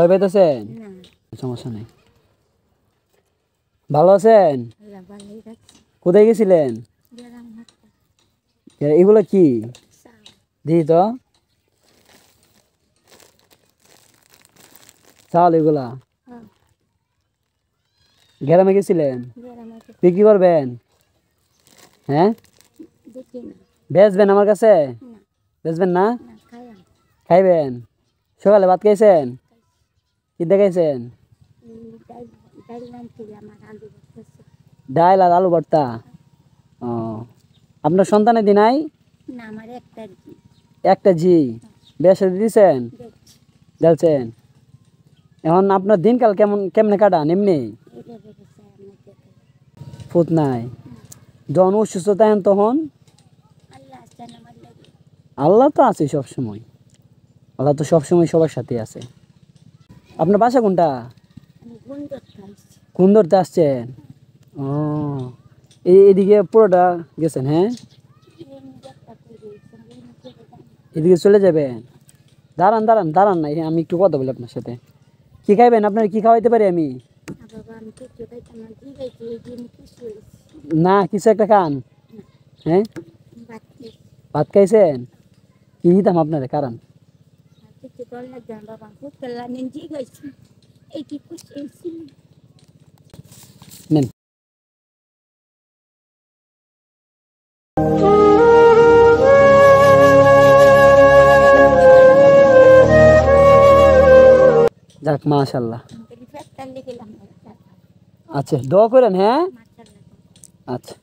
ভয় পাইতেছেন? সমস্যা নেই। ভালো আছেন? কোথায় গেছিলেন? এগুলো কি দিই তো চাল, এগুলা গ্রামে গেছিলেন বিক্রি করবেন? হ্যাঁ, বেচবেন আমার কাছে? বেচবেন না, খাইবেন? সকালে ভাত খাইছেন? কি দেখাইছেন? ডাল আর আলু ভর্তা। ও, আপনার সন্তানের দিন নাই? একটা জি বেশ দিয়েছেন, দেখছেন। এখন আপনার দিনকাল কেমনে কাটান? এমনি ফুত নাই, যখন অসুস্থ থাকেন তখন? আল্লাহ তো আছে সব সময়, আল্লাহ তো সব সময় সবার সাথে আছে। আপনার বাসা কোনটা? কোন ধরতে আসছেন? ও, এদিকে পুরোটা গেছেন? হ্যাঁ, এদিকে চলে যাবেন? দাঁড়ান দাঁড়ান দাঁড়ান না, আমি একটু কথা বলি আপনার সাথে। কি খাইবেন? আপনার কি খাওয়াইতে পারি আমি? না, কিছু একটা খান। হ্যাঁ, ভাত খাইছেন? কি দিতাম আপনার কারণ? নেন। যাক, মাশাআল্লাহ। আচ্ছা, দোয়া করেন। হ্যাঁ, আচ্ছা।